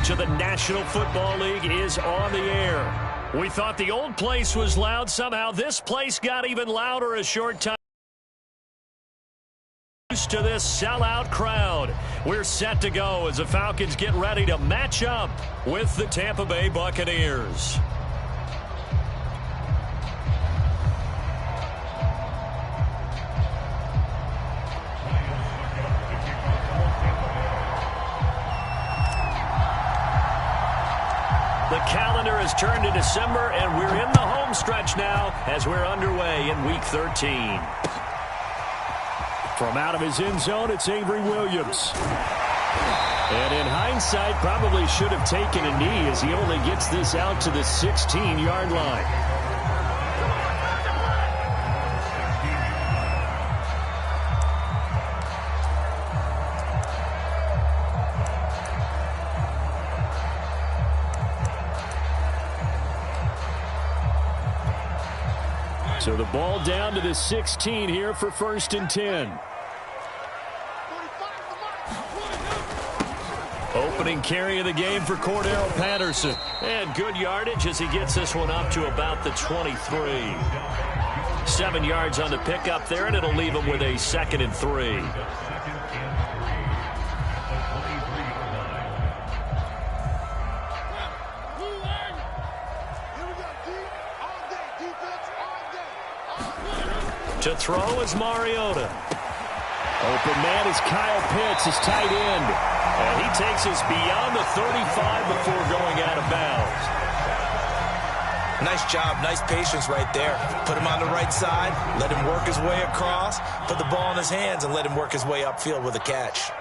coverage of the National Football League is on the air. We thought the old place was loud. Somehow this place got even louder a short time. Used to this sellout crowd. We're set to go as the Falcons get ready to match up with the Tampa Bay Buccaneers. The calendar has turned to December, and we're in the home stretch now as we're underway in Week 13. From out of his end zone, it's Avery Williams. And in hindsight, probably should have taken a knee as he only gets this out to the 16-yard line. So the ball down to the 16 here for 1st and 10. Opening carry of the game for Cordero Patterson. And good yardage as he gets this one up to about the 23. 7 yards on the pickup there, and it'll leave him with a 2nd and 3. To throw is Mariota. Open man is Kyle Pitts, his tight end. And he takes us beyond the 35 before going out of bounds. Nice job, nice patience right there. Put him on the right side, let him work his way across, put the ball in his hands, and let him work his way upfield with a catch.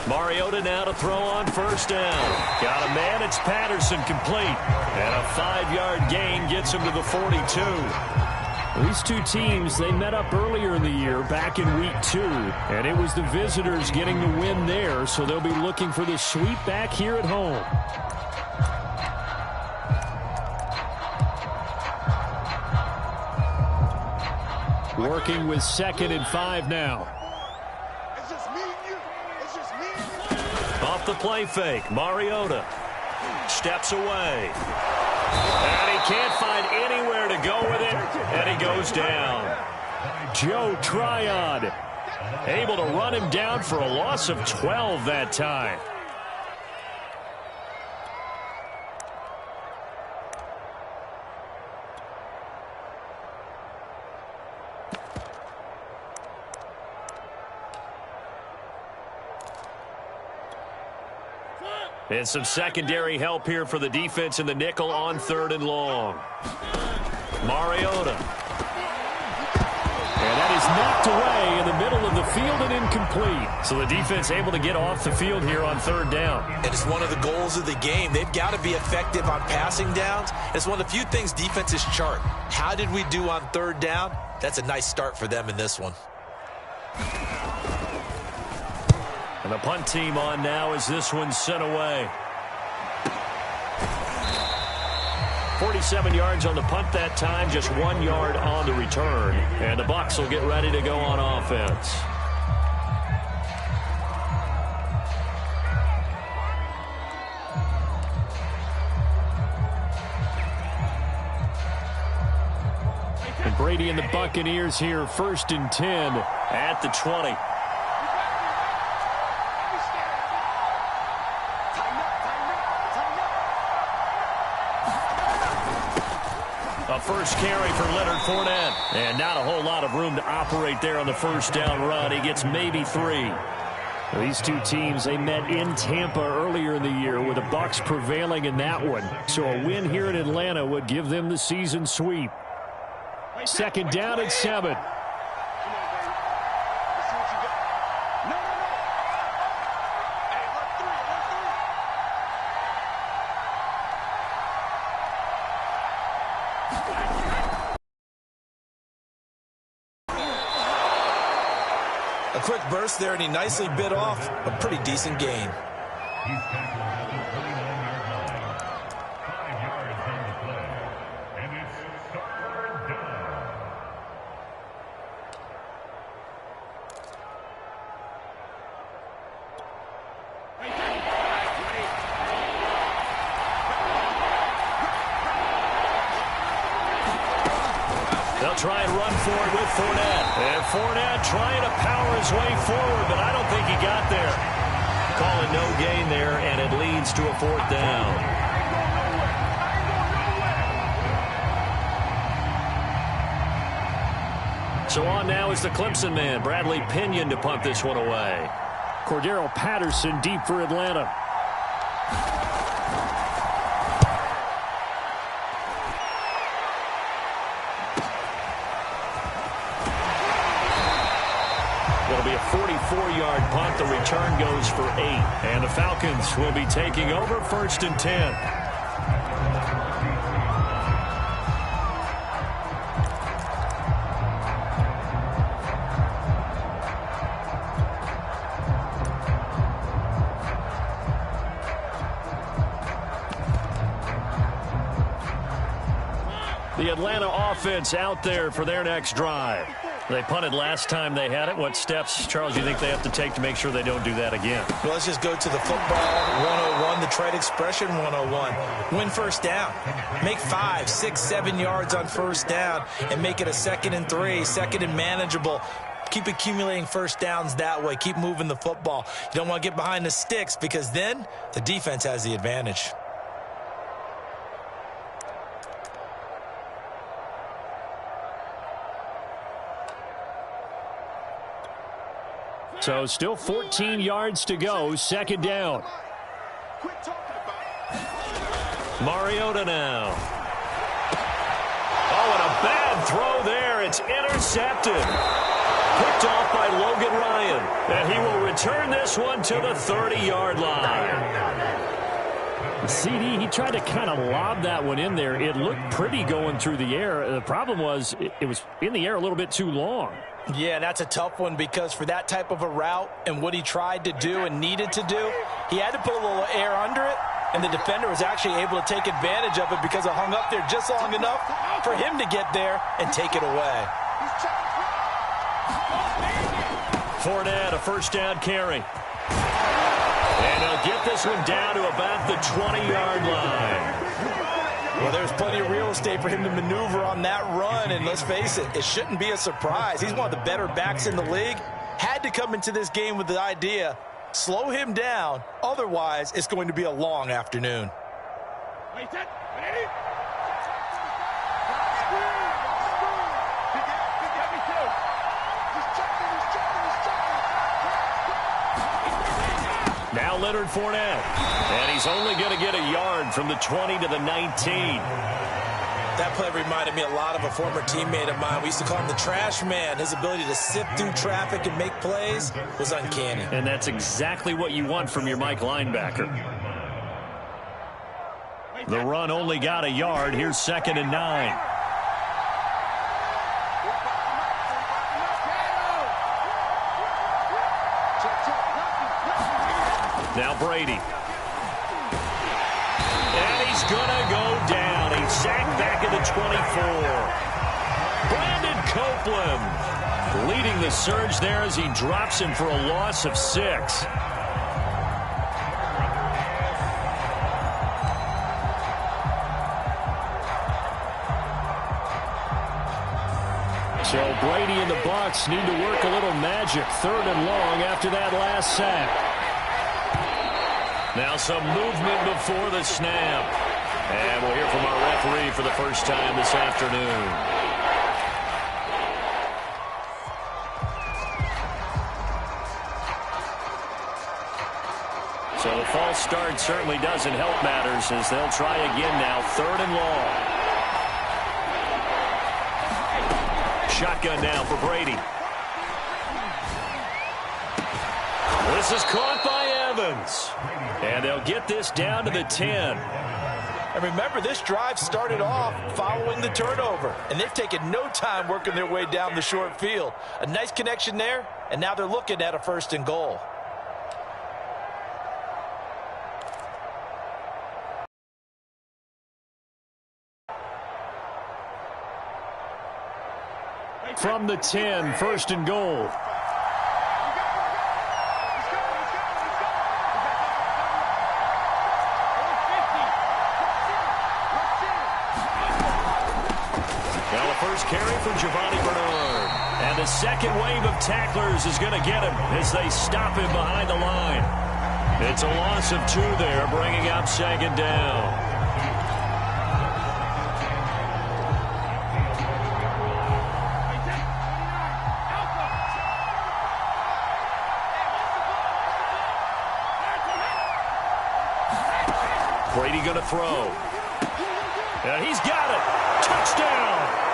Mariota now to throw on 1st down. Got a man, it's Patterson, complete. And a 5-yard gain gets him to the 42. These two teams, they met up earlier in the year, back in Week 2. And it was the visitors getting the win there, so they'll be looking for the sweep back here at home. Working with 2nd and 5 now. Off the play fake, Mariota steps away. And he can't find anywhere to go with it, and he goes down. Joe Tryon able to run him down for a loss of 12 that time. And some secondary help here for the defense in the nickel on 3rd and long. Mariota. And that is knocked away in the middle of the field and incomplete. So the defense able to get off the field here on 3rd down. And it's one of the goals of the game. They've got to be effective on passing downs. It's one of the few things defenses chart. How did we do on 3rd down? That's a nice start for them in this one. And the punt team on now as this one's sent away. 47 yards on the punt that time, just 1 yard on the return. And the Bucs will get ready to go on offense. And Brady and the Buccaneers here, 1st and 10 at the 20. First carry for Leonard Fournette. And not a whole lot of room to operate there on the 1st down run. He gets maybe 3. These two teams, they met in Tampa earlier in the year with the Bucs prevailing in that one. So a win here in Atlanta would give them the season sweep. 2nd down and 7. A quick burst there, and he nicely bit off a pretty decent gain. try and run for it with Fournette. And Fournette trying to power his way forward, but I don't think he got there. Calling no gain there, and it leads to a 4th down. So on now is the Clemson man, Bradley Pinion, to punt this one away. Cordero Patterson deep for Atlanta. It'll be a 44-yard punt. The return goes for 8. And the Falcons will be taking over 1st and 10. The Atlanta offense out there for their next drive. They punted last time they had it. What steps, Charles, do you think they have to take to make sure they don't do that again? Well, let's just go to the football 101, the trade expression 101. Win 1st down. Make 5, 6, 7 yards on 1st down and make it a 2nd and 3, 2nd and manageable. Keep accumulating 1st downs that way. Keep moving the football. You don't want to get behind the sticks because then the defense has the advantage. So still 14 yards to go, 2nd down. Mariota now. Oh, and a bad throw there. It's intercepted. Picked off by Logan Ryan. And he will return this one to the 30-yard line. CD, he tried to kind of lob that one in there. It looked pretty going through the air. The problem was it was in the air a little bit too long. Yeah, that's a tough one because for that type of a route and what he tried to do and needed to do, he had to put a little air under it, and the defender was actually able to take advantage of it because it hung up there just long enough for him to get there and take it away. Fournette, a 1st down carry. And he'll get this one down to about the 20-yard line. Well, there's plenty of real estate for him to maneuver on that run, and let's face it, it shouldn't be a surprise. He's one of the better backs in the league. Had to come into this game with the idea, slow him down, otherwise it's going to be a long afternoon. Now Leonard Fournette. And he's only going to get a yard from the 20 to the 19. That play reminded me a lot of a former teammate of mine. We used to call him the trash man. His ability to sift through traffic and make plays was uncanny. And that's exactly what you want from your Mike linebacker. The run only got a yard. Here's 2nd and 9. Now Brady. And he's going to go down. He's sacked back at the 24. Brandon Copeland leading the surge there as he drops him for a loss of 6. So Brady and the Bucs need to work a little magic. 3rd and long after that last sack. Now some movement before the snap. And we'll hear from our referee for the first time this afternoon. So the false start certainly doesn't help matters as they'll try again now. 3rd and long. Shotgun now for Brady. This is caught by Evans. And they'll get this down to the 10. And remember, this drive started off following the turnover. And they've taken no time working their way down the short field. A nice connection there, and now they're looking at a 1st and goal. From the 10, 1st and goal. carry for Giovanni Bernard. And the second wave of tacklers is going to get him as they stop him behind the line. It's a loss of 2 there, bringing up second down. Brady going to throw. And he's got it. Touchdown.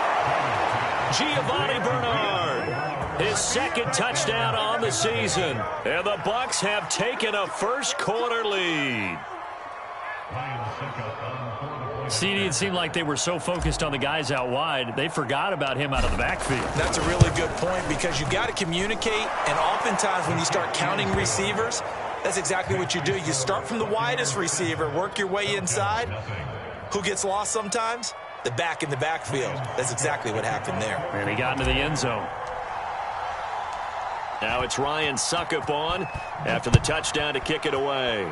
Giovanni Bernard. His second touchdown on the season. And the Bucs have taken a first-quarter lead. CD, it seemed like they were so focused on the guys out wide, they forgot about him out of the backfield. That's a really good point because you got to communicate, and oftentimes when you start counting receivers, that's exactly what you do. You start from the widest receiver, work your way inside. Who gets lost sometimes? The back in the backfield. That's exactly what happened there. And he got into the end zone. Now it's Ryan Suckup on after the touchdown to kick it away.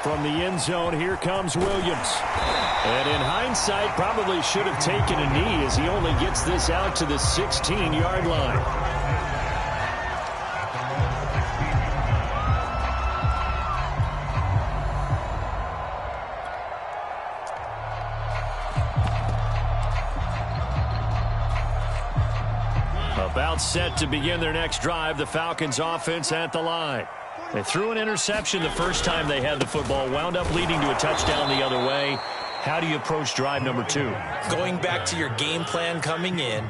From the end zone, here comes Williams. And in hindsight, probably should have taken a knee as he only gets this out to the 16-yard line. About set to begin their next drive, the Falcons offense at the line. They threw an interception the first time they had the football, wound up leading to a touchdown the other way. How do you approach drive number 2? Going back to your game plan coming in,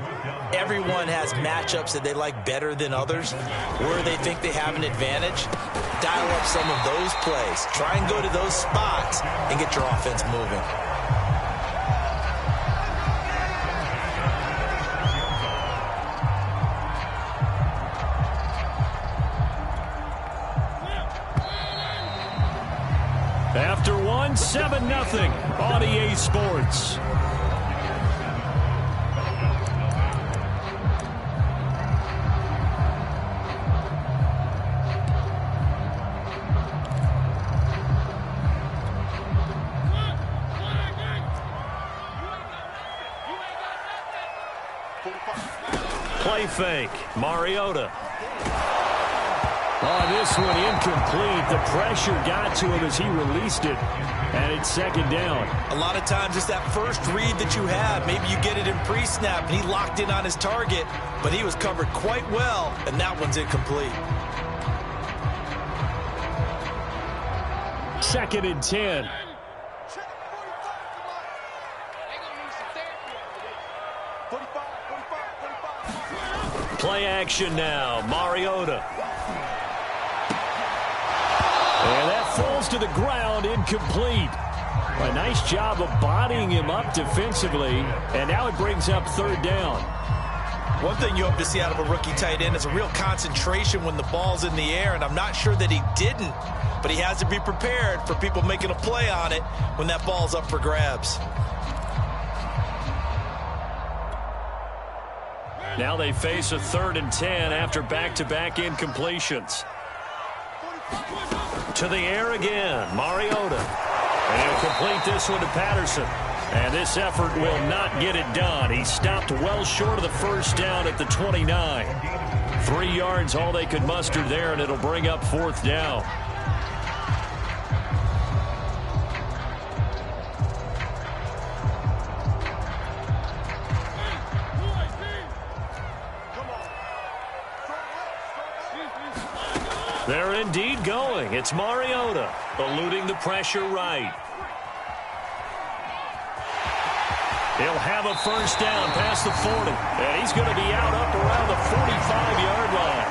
everyone has matchups that they like better than others. Where they think they have an advantage, dial up some of those plays. Try and go to those spots and get your offense moving. After 7-0 on EA Sports. Play fake. Mariota. Oh, this one incomplete. The pressure got to him as he released it, and it's second down. A lot of times it's that first read that you have. Maybe you get it in pre-snap, and he locked in on his target, but he was covered quite well, and that one's incomplete. 2nd and 10. Play action now. Mariota. And that falls to the ground, incomplete. A nice job of bodying him up defensively, and now it brings up 3rd down. One thing you hope to see out of a rookie tight end is a real concentration when the ball's in the air, and I'm not sure that he didn't, but he has to be prepared for people making a play on it when that ball's up for grabs. Now they face a 3rd and 10 after back-to-back incompletions. To the air again, Mariota. And he'll complete this one to Patterson. And this effort will not get it done. He stopped well short of the first down at the 29. 3 yards, all they could muster there, and it'll bring up 4th down. They're indeed going. It's Mariota eluding the pressure right. He'll have a first down past the 40. And he's going to be out up around the 45-yard line.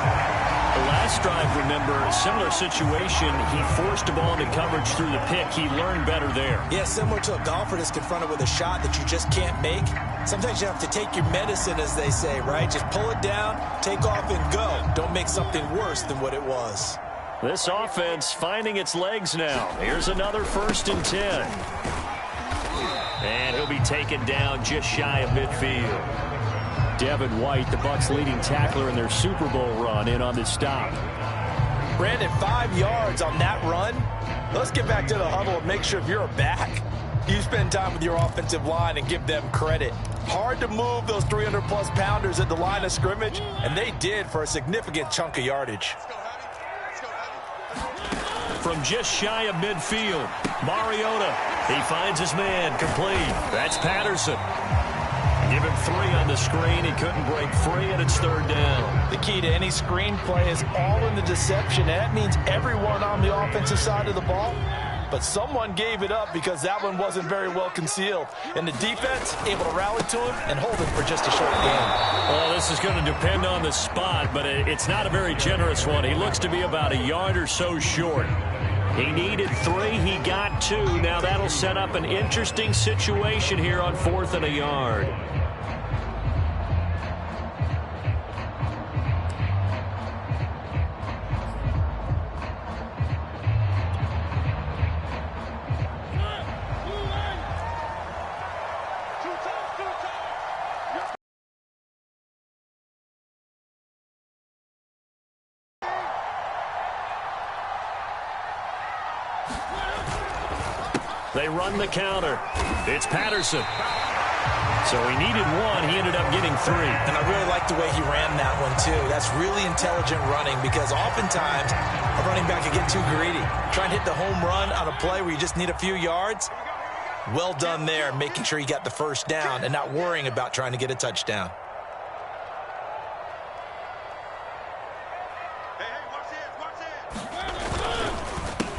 The last drive, remember, similar situation. He forced a ball into coverage through the pick. He learned better there. Yeah, similar to a golfer that's confronted with a shot that you just can't make. Sometimes you have to take your medicine, as they say, right? Just pull it down, take off, and go. Don't make something worse than what it was. This offense finding its legs now. Here's another 1st and 10. And he'll be taken down just shy of midfield. Devin White, the Bucs' leading tackler in their Super Bowl run, in on this stop. Brandon, 5 yards on that run. Let's get back to the huddle and make sure if you're a back, You spend time with your offensive line and give them credit. Hard to move those 300-plus pounders at the line of scrimmage, and they did for a significant chunk of yardage. From just shy of midfield, Mariota, he finds his man, complete. That's Patterson. Give him 3 on the screen. He couldn't break free, and it's 3rd down. The key to any screen play is all in the deception, and that means everyone on the offensive side of the ball. But someone gave it up because that one wasn't very well concealed. And the defense able to rally to him and hold him for just a short game. Well, this is going to depend on the spot, but it's not a very generous one. He looks to be about a yard or so short. He needed 3. He got 2. Now that'll set up an interesting situation here on 4th and a yard. They run the counter. It's Patterson. So he needed 1. He ended up getting 3. And I really like the way he ran that one, too. That's really intelligent running because oftentimes a running back can get too greedy. Trying to hit the home run on a play where you just need a few yards. Well done there, making sure he got the 1st down and not worrying about trying to get a touchdown.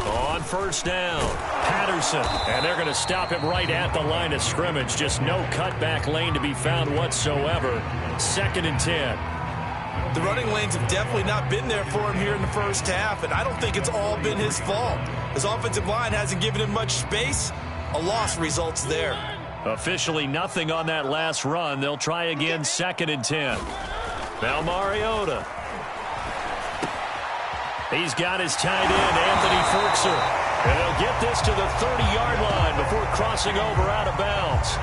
On 1st down, Patterson, and they're going to stop him right at the line of scrimmage. Just no cutback lane to be found whatsoever. 2nd and 10. The running lanes have definitely not been there for him here in the 1st half, and I don't think it's all been his fault. His offensive line hasn't given him much space. A loss results there. Officially nothing on that last run. They'll try again, 2nd and 10. Now Mariota. He's got his tight end, Anthony Ferkser. And they'll get this to the 30-yard line before crossing over out of bounds.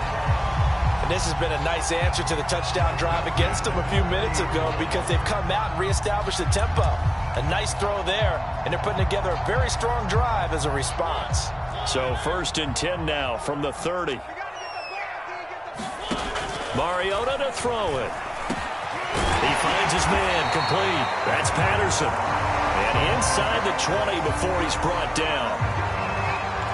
And this has been a nice answer to the touchdown drive against them a few minutes ago because they've come out and reestablished the tempo. A nice throw there, and they're putting together a very strong drive as a response. So 1st and 10 now from the 30. Mariota to throw it. He finds his man, complete. That's Patterson. And inside the 20 before he's brought down.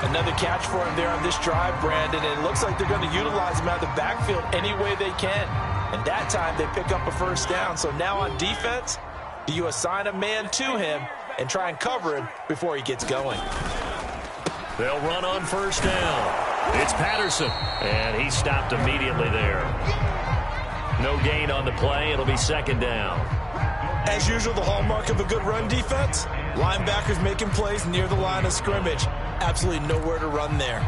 Another catch for him there on this drive, Brandon. And it looks like they're going to utilize him out of the backfield any way they can. And that time they pick up a 1st down. So now on defense, do you assign a man to him and try and cover him before he gets going? They'll run on 1st down. It's Patterson. And he stopped immediately there. No gain on the play. It'll be 2nd down. As usual, the hallmark of a good run defense, linebackers making plays near the line of scrimmage. Absolutely nowhere to run there.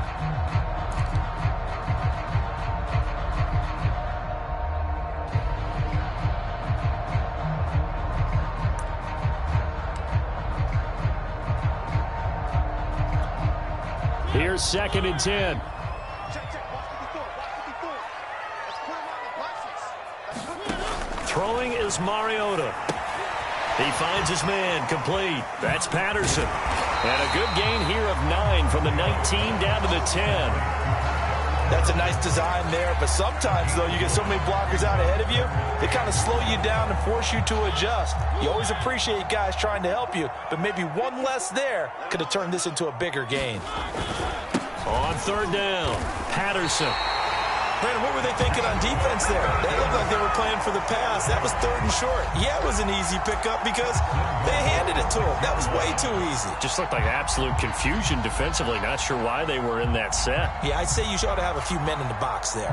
Here's 2nd and 10. Throwing is Mariota. He finds his man, complete. That's Patterson. And a good gain here of 9 from the 19 down to the 10. That's a nice design there, but sometimes, though, you get so many blockers out ahead of you, they kind of slow you down and force you to adjust. You always appreciate guys trying to help you, but maybe one less there could have turned this into a bigger gain. On 3rd down, Patterson. Brandon, what were they thinking on defense there? They looked like they were playing for the pass. That was 3rd and short. Yeah, it was an easy pickup because they handed it to him. That was way too easy. Just looked like absolute confusion defensively. Not sure why they were in that set. Yeah, I'd say you ought to have a few men in the box there.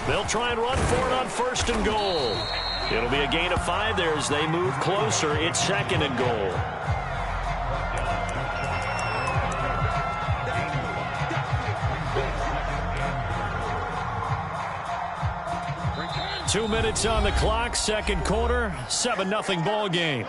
They'll try and run for it on 1st and goal. It'll be a gain of 5 there as they move closer. It's 2nd and goal. Two minutes on the clock, 2nd quarter, 7-0 ball game.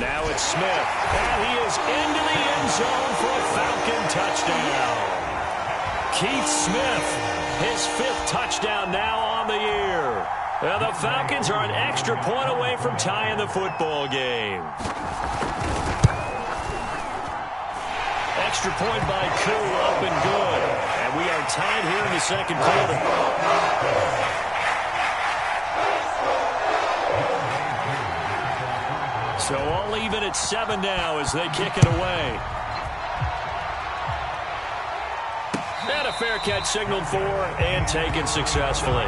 Now it's Smith, and he is into the end zone for a Falcon touchdown. Keith Smith, his 5th touchdown now on the year. And the Falcons are an extra point away from tying the football game. Extra point by Koo, up and good. And we are tied here in the second quarter. So all even at 7 now as they kick it away. And a fair catch signaled for and taken successfully.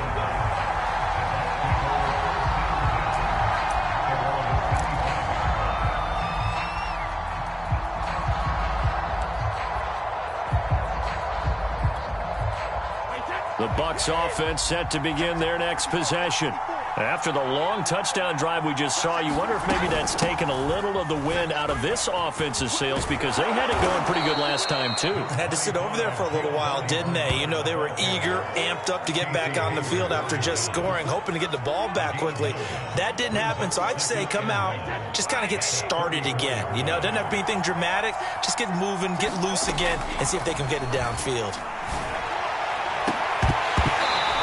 The Bucs offense set to begin their next possession. After the long touchdown drive we just saw, you wonder if maybe that's taken a little of the wind out of this offense's sails because they had it going pretty good last time, too. Had to sit over there for a little while, didn't they? You know, they were eager, amped up to get back on the field after just scoring, hoping to get the ball back quickly. That didn't happen, so I'd say come out, just kind of get started again. You know, doesn't have to be anything dramatic. Just get moving, get loose again, and see if they can get it downfield.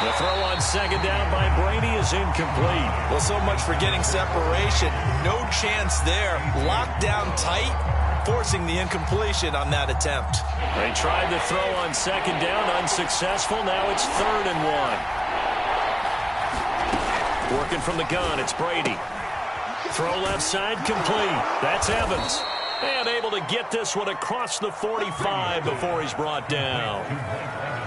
The throw on second down by Brady is incomplete. Well, so much for getting separation. No chance there. Locked down tight, forcing the incompletion on that attempt. They tried to throw on second down, unsuccessful. Now it's 3rd and 1. Working from the gun, it's Brady. Throw left side, complete. That's Evans. And able to get this one across the 45 before he's brought down.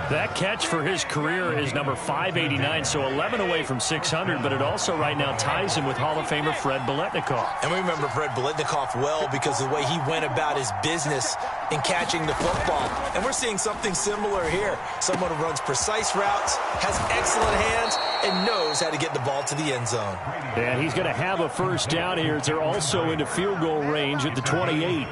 That catch for his career is number 589, so 11 away from 600, but it also right now ties him with Hall of Famer Fred Biletnikoff. And we remember Fred Biletnikoff well because of the way he went about his business in catching the football. And we're seeing something similar here. Someone who runs precise routes, has excellent hands, and knows how to get the ball to the end zone. And he's going to have a first down here as they're also into field goal range at the 28.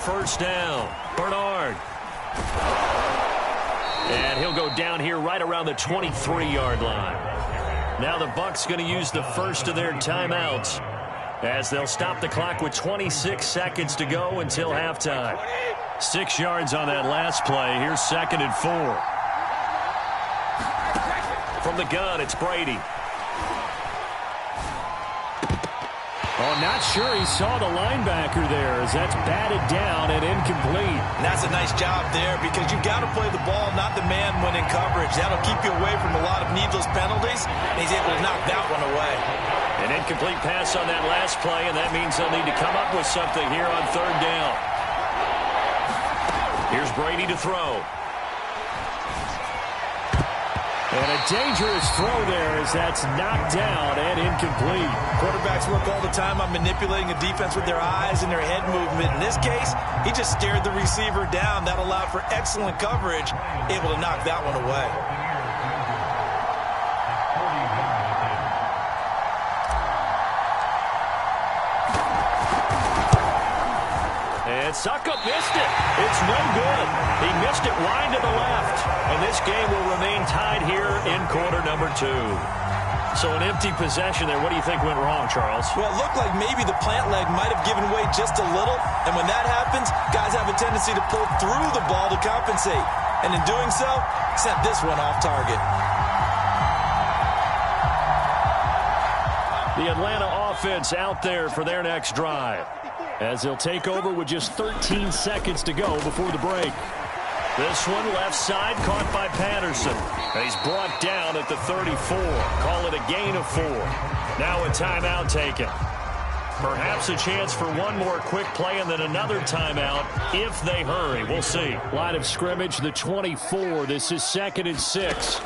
First down, Bernard. And he'll go down here right around the 23-yard line. Now the Bucs going to use the first of their timeouts as they'll stop the clock with 26 seconds to go until halftime. 6 yards on that last play. Here's 2nd and 4. From the gun, it's Brady. Oh, not sure he saw the linebacker there as that's batted down and incomplete. And that's a nice job there because you've got to play the ball, not the man when in coverage. That'll keep you away from a lot of needless penalties, and he's able to knock that one away. An incomplete pass on that last play, and that means they'll need to come up with something here on 3rd down. Here's Brady to throw. And a dangerous throw there as that's knocked down and incomplete. Quarterbacks work all the time on manipulating a defense with their eyes and their head movement. In this case, he just stared the receiver down. That allowed for excellent coverage, able to knock that one away. And Suckup missed it. It's no good. He missed it wide to the left. And this game will remain tied here in quarter number 2. So an empty possession there. What do you think went wrong, Charles? Well, it looked like maybe the plant leg might have given way just a little. And when that happens, guys have a tendency to pull through the ball to compensate. And in doing so, sent this one off target. The Atlanta offense out there for their next drive, as they'll take over with just 13 seconds to go before the break. This one left side caught by Patterson. He's brought down at the 34. Call it a gain of 4. Now a timeout taken. Perhaps a chance for one more quick play and then another timeout if they hurry. We'll see. Line of scrimmage, the 24. This is 2nd and 6.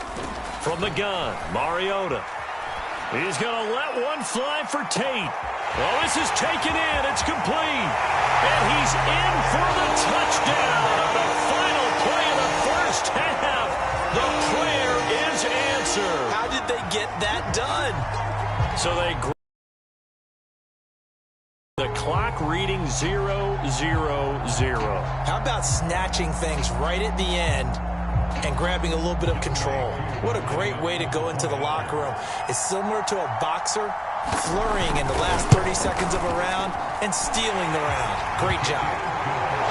From the gun, Mariota. He's going to let one fly for Tate. Well, this is taken in. It's complete. And he's in for the touchdown of the final play of the first half. The prayer is answered. How did they get that done? So they... The clock reading 0-0-0. How about snatching things right at the end and grabbing a little bit of control. What a great way to go into the locker room. It's similar to a boxer flurrying in the last 30 seconds of a round and stealing the round. Great job.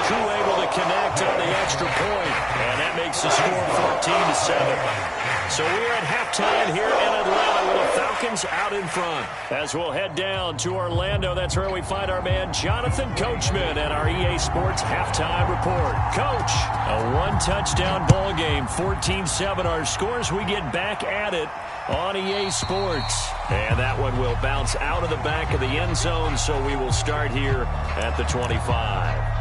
Crew able to connect on the extra point, and that makes the score 14-7. So we're at halftime here in Atlanta with the Falcons out in front. As we'll head down to Orlando, that's where we find our man Jonathan Coachman at our EA Sports halftime report. Coach, a one-touchdown ball game, 14-7 our scores. We get back at it on EA Sports. And that one will bounce out of the back of the end zone, so we will start here at the 25.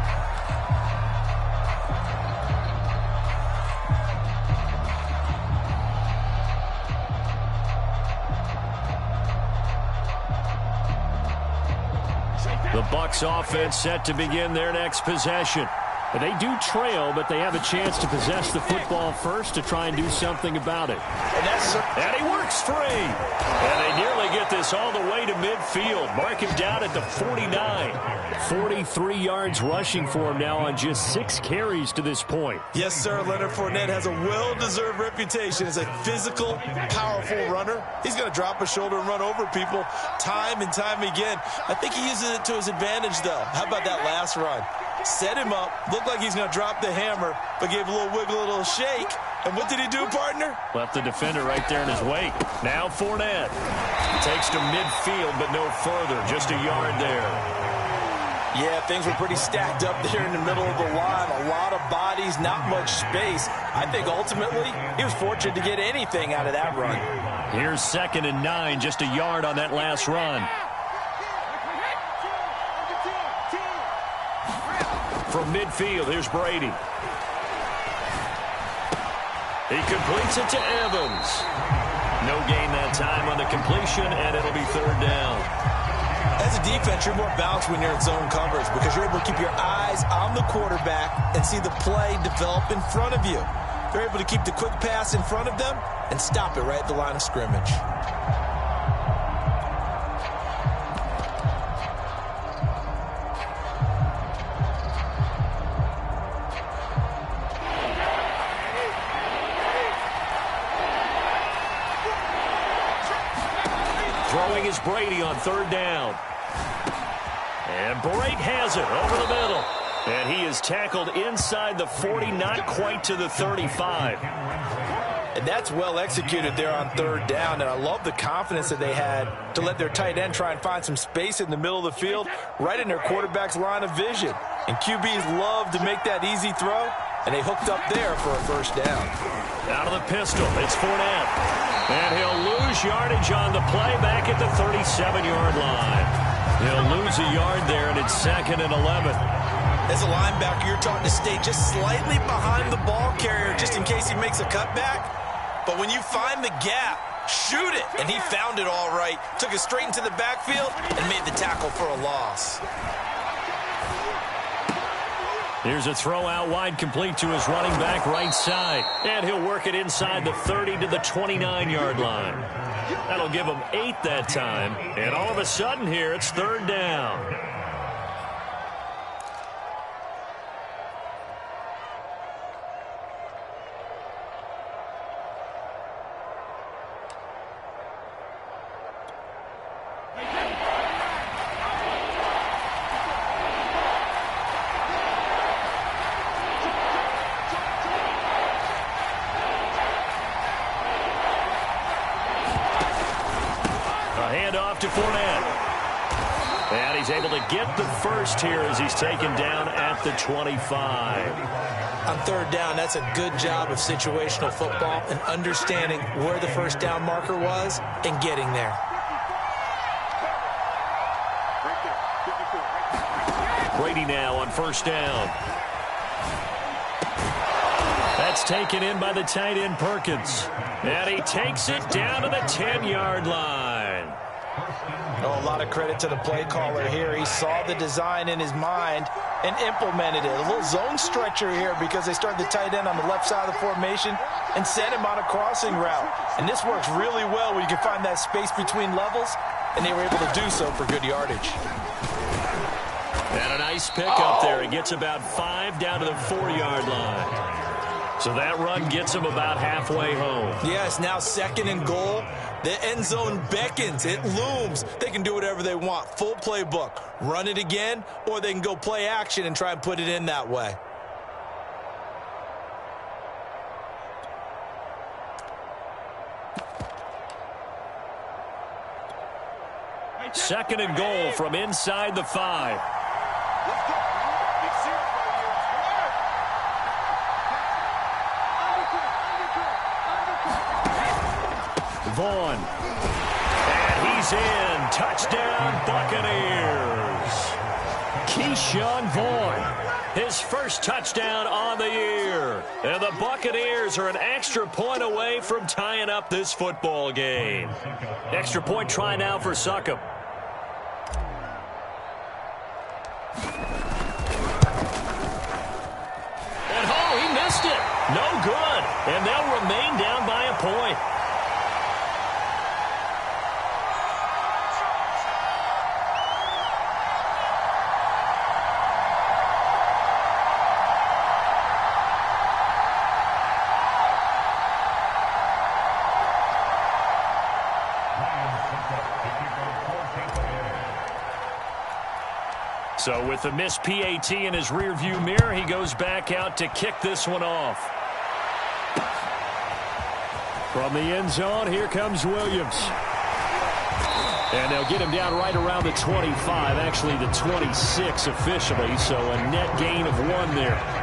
The Bucs offense set to begin their next possession. They do trail, but they have a chance to possess the football first to try and do something about it. And he works free. And they nearly get this all the way to midfield. Mark him down at the 49. 43 yards rushing for him now on just 6 carries to this point. Yes, sir. Leonard Fournette has a well-deserved reputation as a physical, powerful runner. He's going to drop a shoulder and run over people time and time again. I think he uses it to his advantage, though. How about that last run? Set him up, looked like he's going to drop the hammer, but gave a little wiggle, a little shake. And what did he do, partner? Left the defender right there in his wake. Now Fournette takes to midfield, but no further, just a yard there. Yeah, things were pretty stacked up there in the middle of the line. A lot of bodies, not much space. I think ultimately he was fortunate to get anything out of that run. Here's 2nd and 9, just a yard on that last run. From midfield, here's Brady. He completes it to Evans. No gain that time on the completion, and it'll be 3rd down. As a defense, you're more balanced when you're in zone coverage because you're able to keep your eyes on the quarterback and see the play develop in front of you. You're able to keep the quick pass in front of them and stop it right at the line of scrimmage. Throwing is Brady on 3rd down. And Brady has it over the middle. And he is tackled inside the 40, not quite to the 35. And that's well executed there on 3rd down. And I love the confidence that they had to let their tight end try and find some space in the middle of the field, right in their quarterback's line of vision. And QBs love to make that easy throw, and they hooked up there for a 1st down. Out of the pistol, it's Fournette. And he'll lose yardage on the play back at the 37-yard line. He'll lose a yard there, and it's 2nd and 11. As a linebacker, you're taught to stay just slightly behind the ball carrier just in case he makes a cutback. But when you find the gap, shoot it. And he found it all right. Took it straight into the backfield and made the tackle for a loss. Here's a throw out wide, complete to his running back right side. And he'll work it inside the 30 to the 29-yard line. That'll give him 8 that time. And all of a sudden here, it's 3rd down. To Fournette. And he's able to get the first here as he's taken down at the 25. On 3rd down, that's a good job of situational football and understanding where the 1st down marker was and getting there. Brady now on 1st down. That's taken in by the tight end Perkins. And he takes it down to the 10-yard line. Oh, a lot of credit to the play caller here. He saw the design in his mind and implemented it. A little zone stretcher here because they started the tight end on the left side of the formation and sent him on a crossing route. And this works really well when you can find that space between levels, and they were able to do so for good yardage. And a nice pickup there. He gets about 5 down to the 4-yard line. So that run gets him about halfway home. Yes, now 2nd and goal. The end zone beckons. It looms. They can do whatever they want. Full playbook. Run it again, or they can go play action and try and put it in that way. 2nd and goal from inside the 5. Vaughn. And he's in. Touchdown, Buccaneers. Keyshawn Vaughn. His first touchdown on the year. And the Buccaneers are an extra point away from tying up this football game. Extra point try now for Succop. And oh, he missed it. No good. And they'll remain down by a point. So with the missed PAT in his rearview mirror, he goes back out to kick this one off. From the end zone, here comes Williams. And they'll get him down right around the 25, actually the 26 officially, so a net gain of 1 there.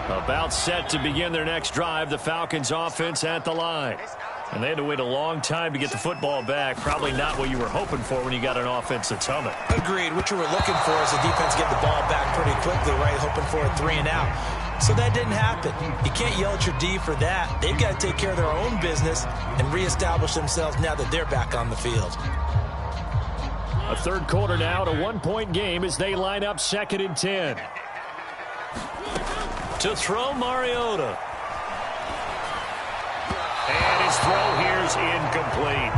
About set to begin their next drive, the Falcons offense at the line. And they had to wait a long time to get the football back. Probably not what you were hoping for when you got an offense that's humming. Agreed. What you were looking for is the defense get the ball back pretty quickly, right? Hoping for a 3 and out. So that didn't happen. You can't yell at your D for that. They've got to take care of their own business and reestablish themselves now that they're back on the field. A third quarter now, a 1-point game as they line up 2nd and 10. To throw, Mariota. And his throw here's incomplete.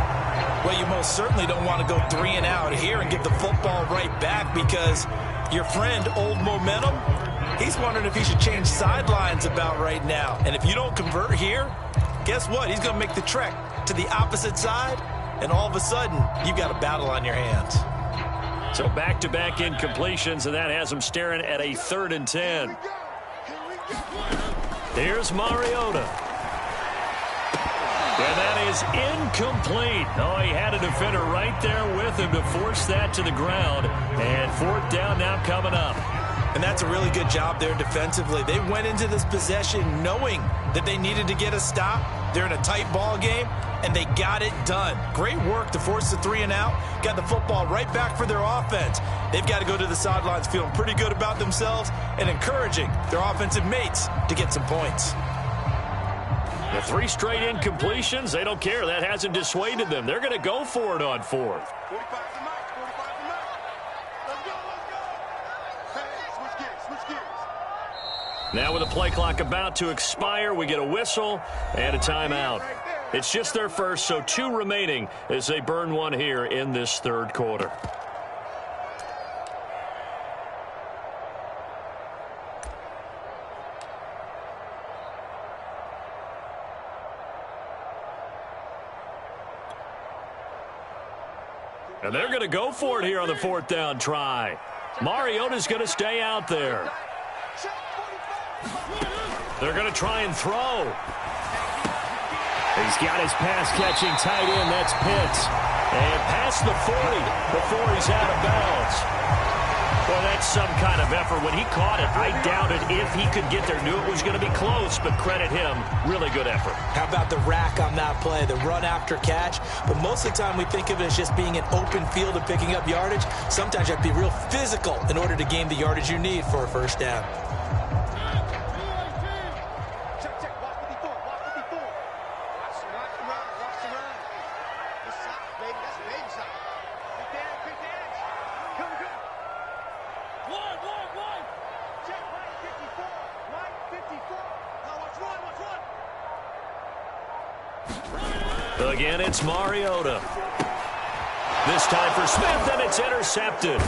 Well, you most certainly don't want to go 3 and out here and give the football right back, because your friend, Old Momentum, he's wondering if he should change sidelines about right now. And if you don't convert here, guess what? He's going to make the trek to the opposite side, and all of a sudden, you've got a battle on your hands. So back-to-back incompletions, and that has him staring at a 3rd and 10. Here's Mariota. And that is incomplete. Oh, he had a defender right there with him to force that to the ground. And 4th down now coming up. And that's a really good job there defensively. They went into this possession knowing that they needed to get a stop. They're in a tight ball game, and they got it done. Great work to force the 3 and out. Got the football right back for their offense. They've got to go to the sidelines feeling pretty good about themselves and encouraging their offensive mates to get some points. The 3 straight incompletions, they don't care. That hasn't dissuaded them. They're going to go for it on 4th. Now with the play clock about to expire, we get a whistle and a timeout. It's just their first, so 2 remaining as they burn 1 here in this 3rd quarter. And they're going to go for it here on the 4th down try. Mariota's going to stay out there. They're going to try and throw. He's got his pass-catching tight end. That's Pitts. And past the 40 before he's out of bounds. Well, that's some kind of effort. When he caught it, I doubted if he could get there. Knew it was going to be close, but credit him. Really good effort. How about the rack on that play, the run after catch? But most of the time we think of it as just being an open field and picking up yardage. Sometimes you have to be real physical in order to gain the yardage you need for a 1st down. Again, it's Mariota. This time for Smith, and it's intercepted.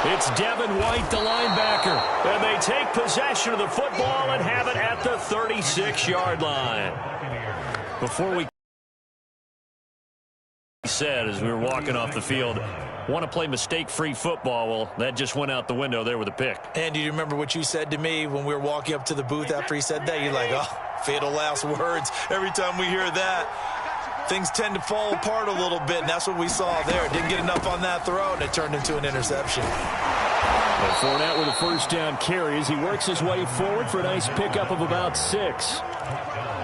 It's Devin White, the linebacker. And they take possession of the football and have it at the 36-yard line. Before we said as we were walking off the field, want to play mistake-free football. Well, that just went out the window there with a pick. And do you remember what you said to me when we were walking up to the booth after he said that? You're like, oh, fatal last words. Every time we hear that, things tend to fall apart a little bit, and that's what we saw there. Didn't get enough on that throw, and it turned into an interception. And Fournette with a first down carry as he works his way forward for a nice pickup of about 6.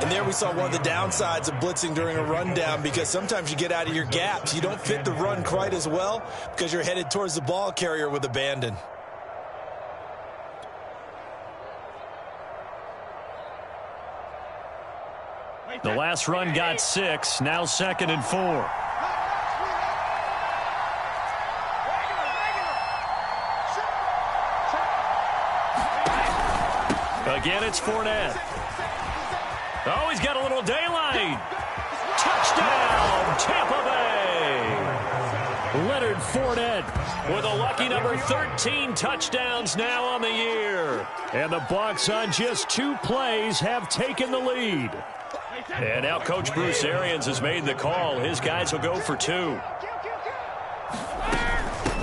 And there we saw one of the downsides of blitzing during a rundown, because sometimes you get out of your gaps. You don't fit the run quite as well because you're headed towards the ball carrier with abandon. The last run got 6. Now 2nd and 4. Again, it's Fournette. Oh, he's got a little daylight. Touchdown, Tampa Bay. Leonard Fournette with a lucky number 13 touchdowns now on the year. And the Bucs on just 2 plays have taken the lead. And now Coach Bruce Arians has made the call. His guys will go for 2.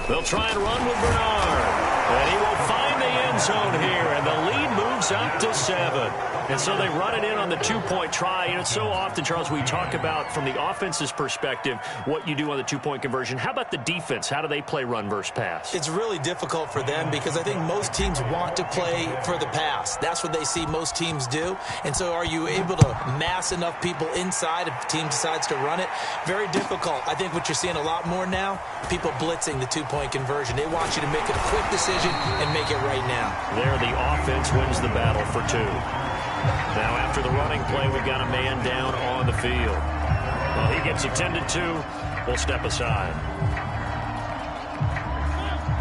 They'll try and run with Bernard. And he will find the end zone here. And the lead moves up to 7. And so they run it in on the 2-point try. And it's so often, Charles, we talk about from the offense's perspective what you do on the 2-point conversion. How about the defense? How do they play run versus pass? It's really difficult for them because I think most teams want to play for the pass. That's what they see most teams do. And so are you able to mass enough people inside if the team decides to run it? Very difficult. I think what you're seeing a lot more now, people blitzing the 2-point conversion. They want you to make a quick decision and make it right now. There, the offense wins the battle for 2. Now, after the running play, we've got a man down on the field. Well, he gets attended to. We'll step aside.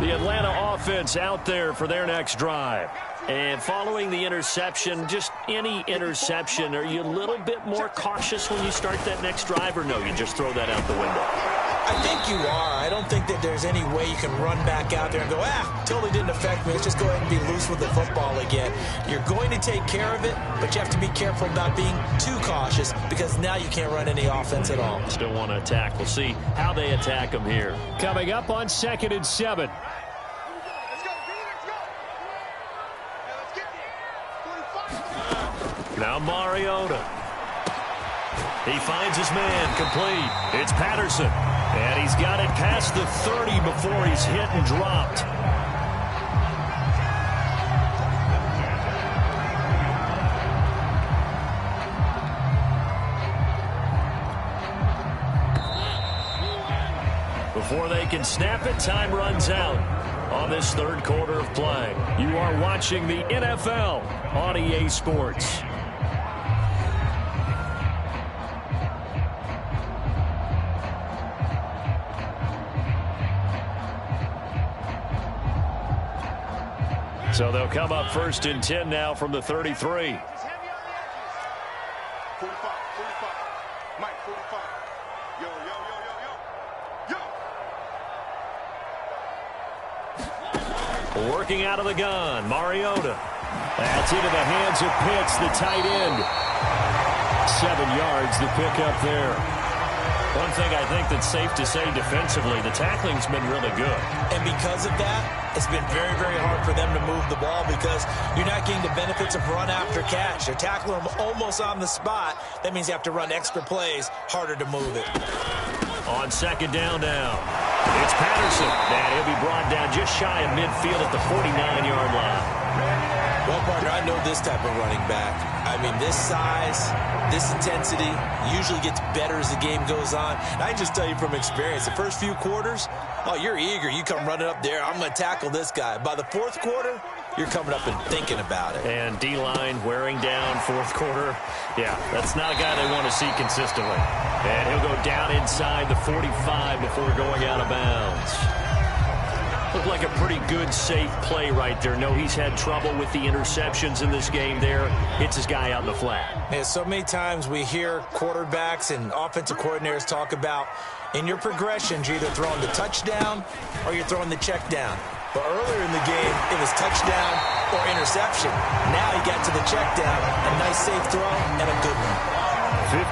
The Atlanta offense out there for their next drive. And following the interception, just any interception, are you a little bit more cautious when you start that next drive, or no, you just throw that out the window? I think you are. I don't think that there's any way you can run back out there and go, totally didn't affect me. Let's just go ahead and be loose with the football again. You're going to take care of it, but you have to be careful about being too cautious because now you can't run any offense at all. Still want to attack. We'll see how they attack them here. Coming up on 2nd and 7. Now Mariota. He finds his man complete. It's Patterson. And he's got it past the 30 before he's hit and dropped. Before they can snap it, time runs out on this 3rd quarter of play. You are watching the NFL on EA Sports. So they'll come up 1st and 10 now from the 33. 45, 45. Mike, 45. Yo. Working out of the gun, Mariota. That's into the hands of Pitts, the tight end. 7 yards, the pickup there. One thing I think that's safe to say defensively, the tackling's been really good. And because of that, it's been very, very hard for them to move the ball because you're not getting the benefits of run after catch. They're tackling them almost on the spot. That means you have to run extra plays, harder to move it. On 2nd down now, it's Patterson. And he'll be brought down just shy of midfield at the 49-yard line. Well, partner, I know this type of running back. I mean, this size, this intensity usually gets better as the game goes on. And I just tell you from experience, the first few quarters, you're eager. You come running up there, I'm going to tackle this guy. By the 4th quarter, you're coming up and thinking about it. And D-line wearing down 4th quarter. Yeah, that's not a guy they want to see consistently. And he'll go down inside the 45 before going out of bounds. Looked like a pretty good, safe play right there. No, he's had trouble with the interceptions in this game there. Hits his guy out in the flat. Yeah, so many times we hear quarterbacks and offensive coordinators talk about In your progressions, you're either throwing the touchdown or you're throwing the check down. But earlier in the game, it was touchdown or interception. Now he got to the check down, a nice safe throw, and a good one.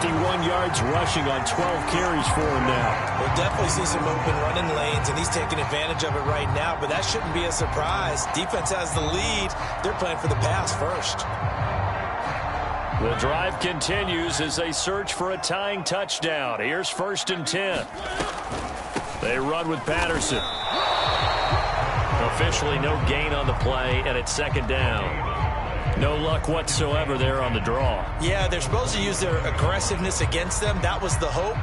51 yards rushing on 12 carries for him now. We'll definitely see some open running lanes, and he's taking advantage of it right now, but that shouldn't be a surprise. Defense has the lead. They're playing for the pass first. The drive continues as they search for a tying touchdown. Here's 1st and 10. They run with Patterson. Officially no gain on the play, and it's 2nd down. No luck whatsoever there on the draw. Yeah, they're supposed to use their aggressiveness against them. That was the hope.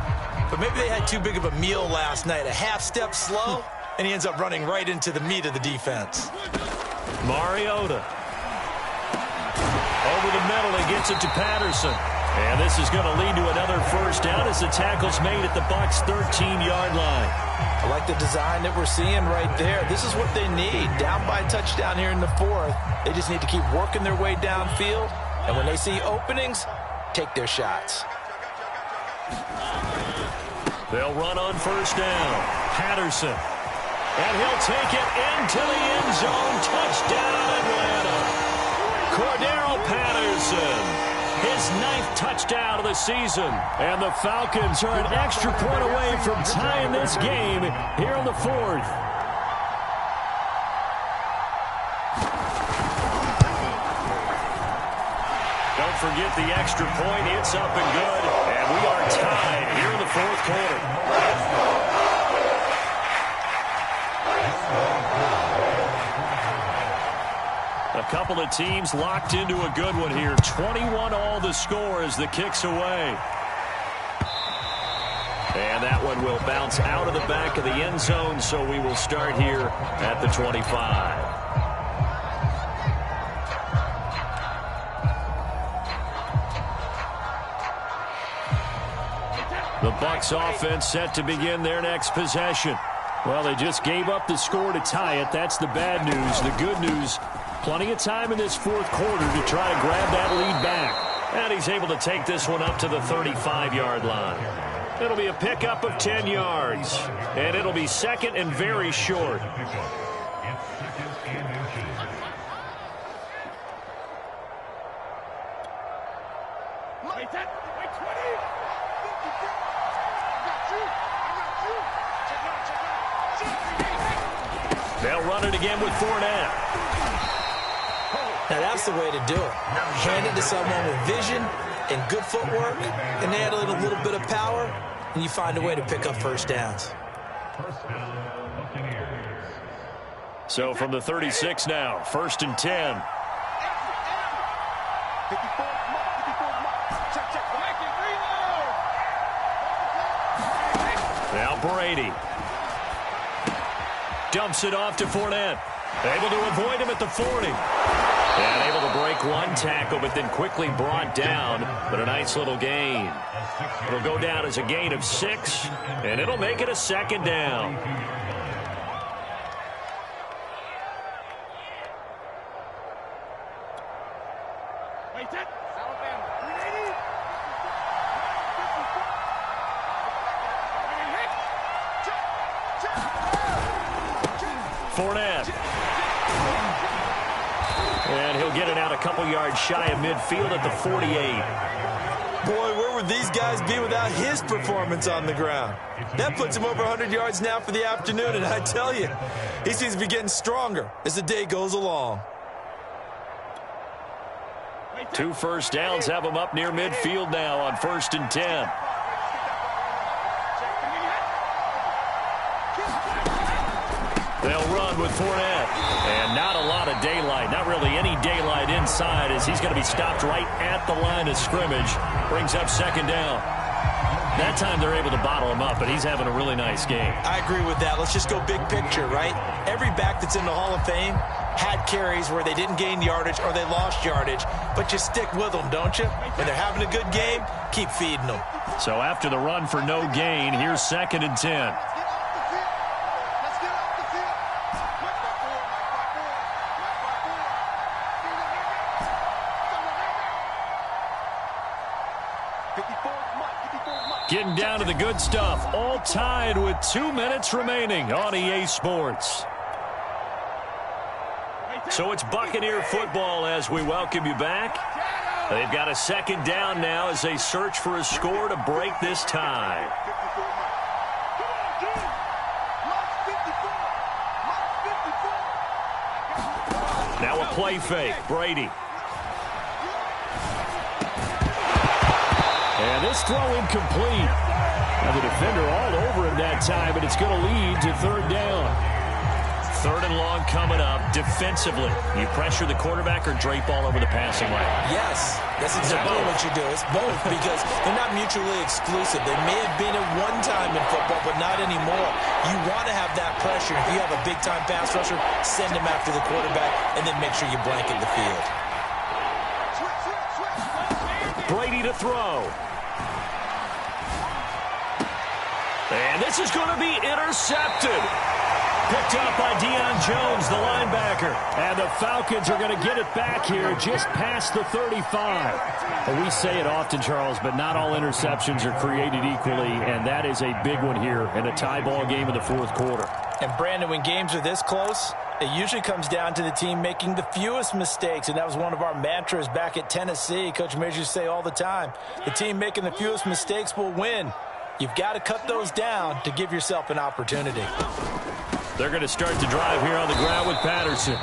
But maybe they had too big of a meal last night. A half step slow, and he ends up running right into the meat of the defense. Mariota. Over the middle, he gets it to Patterson. And this is going to lead to another 1st down as the tackle's made at the Bucs' 13-yard line. I like the design that we're seeing right there. This is what they need. Down by a touchdown here in the 4th. They just need to keep working their way downfield. And when they see openings, take their shots. They'll run on 1st down. Patterson. And he'll take it into the end zone. Touchdown, Atlanta. Cordero Patterson. His 9th touchdown of the season. And the Falcons are an extra point away from tying this game here in the 4th. Don't forget the extra point. It's up and good. And we are tied here in the 4th quarter. A couple of teams locked into a good one here. 21-all the score as the kick's away. And that one will bounce out of the back of the end zone, so we will start here at the 25. The Bucs offense set to begin their next possession. Well, they just gave up the score to tie it. That's the bad news. The good news, plenty of time in this 4th quarter to try to grab that lead back. And he's able to take this one up to the 35-yard line. It'll be a pickup of 10 yards. And it'll be 2nd and very short. They'll run it again with Fournette. Now that's the way to do it. Hand it to someone with vision and good footwork, and add a little bit of power, and you find a way to pick up 1st downs. So from the 36 now, 1st and 10. Now Brady. Dumps it off to Fournette. Able to avoid him at the 40. And able to break one tackle, but then quickly brought down. But a nice little gain. It'll go down as a gain of 6, and it'll make it a 2nd down. Fournette. And he'll get it out a couple yards shy of midfield at the 48. Boy, where would these guys be without his performance on the ground? That puts him over 100 yards now for the afternoon, and I tell you, he seems to be getting stronger as the day goes along. 2 1st downs have him up near midfield now on 1st and 10. They'll run with Fournette. And not a lot of daylight. Not really any daylight inside as he's going to be stopped right at the line of scrimmage. Brings up 2nd down. That time they're able to bottle him up, but he's having a really nice game. I agree with that. Let's just go big picture, right? Every back that's in the Hall of Fame had carries where they didn't gain yardage or they lost yardage, but you stick with them, don't you? When they're having a good game, keep feeding them. So after the run for no gain, here's 2nd and 10. Getting down to the good stuff. All tied with 2 minutes remaining on EA Sports. So it's Buccaneer football as we welcome you back. They've got a second down now as they search for a score to break this tie. Now a play fake. Brady. And this throw incomplete. Now the defender all over him that time, but it's going to lead to third down. Third and long coming up. Defensively, you pressure the quarterback or drape all over the passing lane? Yes, that's exactly what you do. It's both because they're not mutually exclusive. They may have been at one time in football, but not anymore. You want to have that pressure. If you have a big-time pass rusher, send him after the quarterback, and then make sure you blanket the field. Brady to throw. And this is going to be intercepted. Picked up by Deion Jones, the linebacker. And the Falcons are going to get it back here just past the 35. Well, we say it often, Charles, but not all interceptions are created equally, and that is a big one here in a tie ball game in the fourth quarter. And, Brandon, when games are this close, it usually comes down to the team making the fewest mistakes, and that was one of our mantras back at Tennessee. Coach Mears used to say all the time, the team making the fewest mistakes will win. You've got to cut those down to give yourself an opportunity. They're going to start the drive here on the ground with Patterson.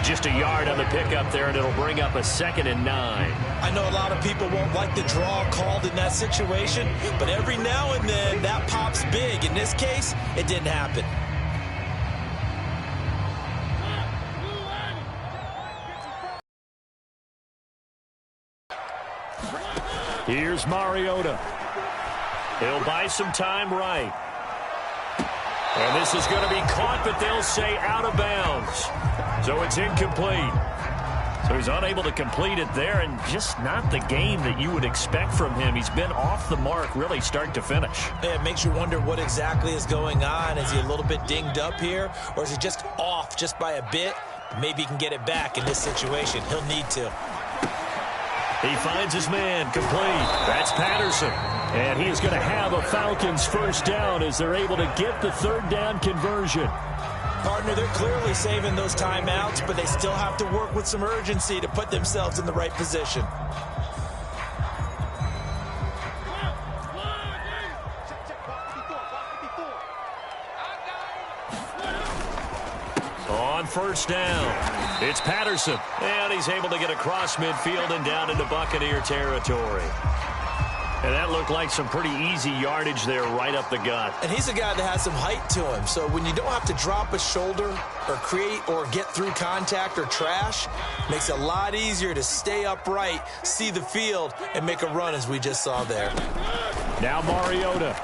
Just a yard on the pickup there, and it'll bring up a 2nd and 9. I know a lot of people won't like the draw called in that situation, but every now and then that pops big. In this case, it didn't happen. Here's Mariota. He'll buy some time right. And this is going to be caught, but they'll say out of bounds. So it's incomplete. So he's unable to complete it there, and just not the game that you would expect from him. He's been off the mark really start to finish. It makes you wonder what exactly is going on. Is he a little bit dinged up here, or is he just off just by a bit? Maybe he can get it back in this situation. He'll need to. He finds his man complete. That's Patterson. And he is going to have a Falcons first down as they're able to get the third down conversion. Partner, they're clearly saving those timeouts, but they still have to work with some urgency to put themselves in the right position. On first down, it's Patterson. And he's able to get across midfield and down into Buccaneer territory. And that looked like some pretty easy yardage there right up the gut. And he's a guy that has some height to him. So when you don't have to drop a shoulder or create or get through contact or trash, makes it a lot easier to stay upright, see the field, and make a run as we just saw there. Now Mariota.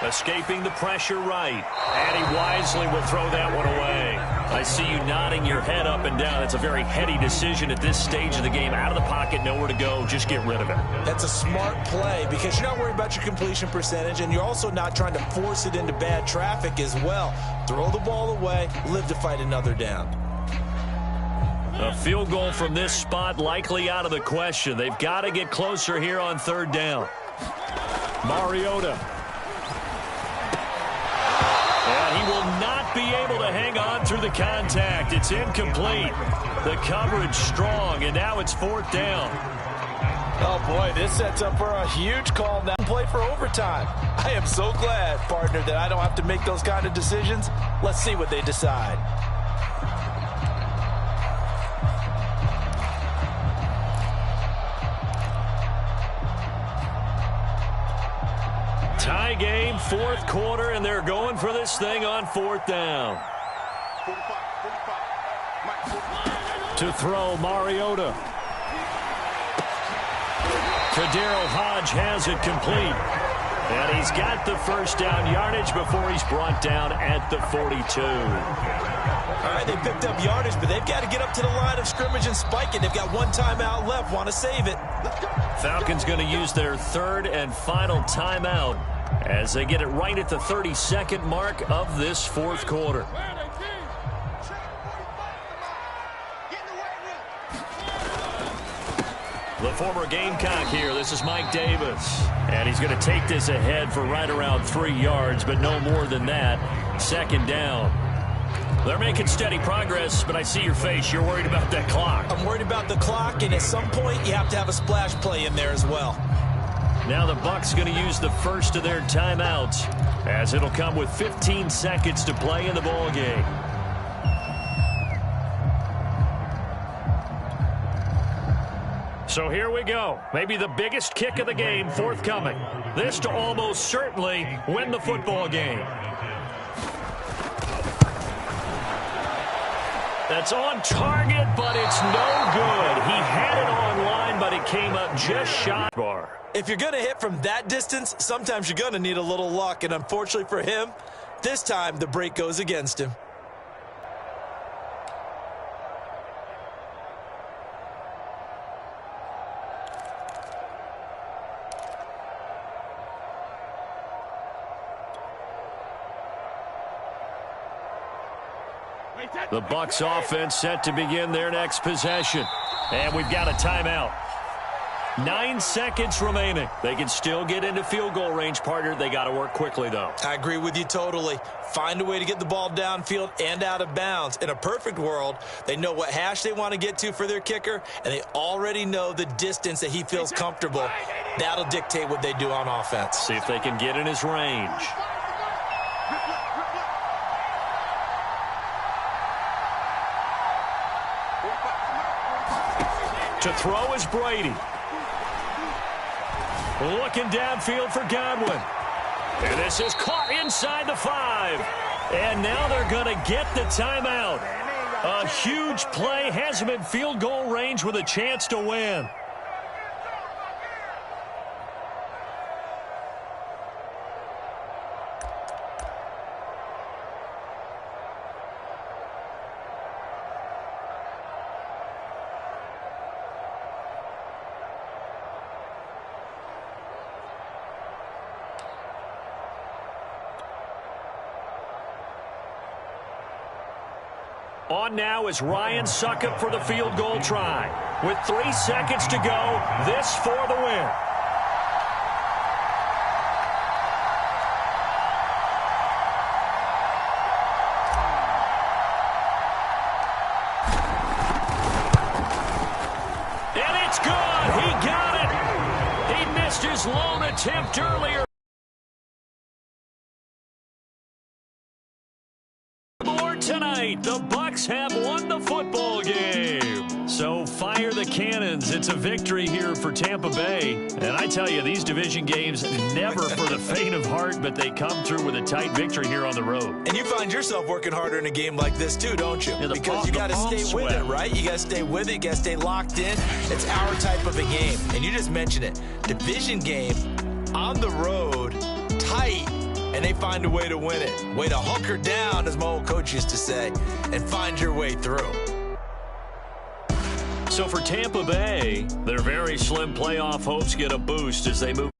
Escaping the pressure right. And he wisely will throw that one away. I see you nodding your head up and down. That's a very heady decision at this stage of the game. Out of the pocket, nowhere to go. Just get rid of it. That's a smart play because you're not worried about your completion percentage, and you're also not trying to force it into bad traffic as well. Throw the ball away, live to fight another down. A field goal from this spot likely out of the question. They've got to get closer here on third down. Mariota. And he will not be able to hang on through the contact. It's incomplete. The coverage strong, and now it's fourth down. Oh, boy, this sets up for a huge call now. Play for overtime. I am so glad, partner, that I don't have to make those kind of decisions. Let's see what they decide. Tie game, fourth quarter, and they're going for this thing on fourth down. 45. To throw, Mariota. Kaderl Hodge has it complete. And he's got the first down yardage before he's brought down at the 42. All right, they picked up yardage, but they've got to get up to the line of scrimmage and spike it. They've got one timeout left. Want to save it. Falcons going to use their third and final timeout as they get it right at the 32nd mark of this fourth quarter. The former Gamecock here. This is Mike Davis. And he's going to take this ahead for right around 3 yards, but no more than that. Second down. They're making steady progress, but I see your face. You're worried about that clock. I'm worried about the clock, and at some point, you have to have a splash play in there as well. Now the Bucs going to use the first of their timeouts, as it'll come with 15 seconds to play in the ball game. So here we go. Maybe the biggest kick of the game forthcoming. This to almost certainly win the football game. That's on target, but it's no good. He had it on line, but it came up just shy. If you're going to hit from that distance, sometimes you're going to need a little luck, and unfortunately for him, this time the break goes against him. The Bucs offense set to begin their next possession. And we've got a timeout. 9 seconds remaining. They can still get into field goal range, partner. They got to work quickly, though. I agree with you totally. Find a way to get the ball downfield and out of bounds. In a perfect world, they know what hash they want to get to for their kicker, and they already know the distance that he feels comfortable. That'll dictate what they do on offense. See if they can get in his range. To throw is Brady. Looking downfield for Godwin. And this is caught inside the 5. And now they're going to get the timeout. A huge play has him in field goal range with a chance to win. On now is Ryan Succop for the field goal try. With 3 seconds to go, this for the win. And it's good. He got it. He missed his lone attempt earlier. Tonight, the Bucs have won the football game. So fire the cannons. It's a victory here for Tampa Bay. And I tell you, these division games, never for the faint of heart, but they come through with a tight victory here on the road. And you find yourself working harder in a game like this too, don't you? Yeah, because you got to stay with it, right? You got to stay with it. You got to stay locked in. It's our type of a game. And you just mentioned it. Division game, on the road, tight. And they find a way to win it. Way to hunker down, as my old coach used to say, and find your way through. So for Tampa Bay, their very slim playoff hopes get a boost as they move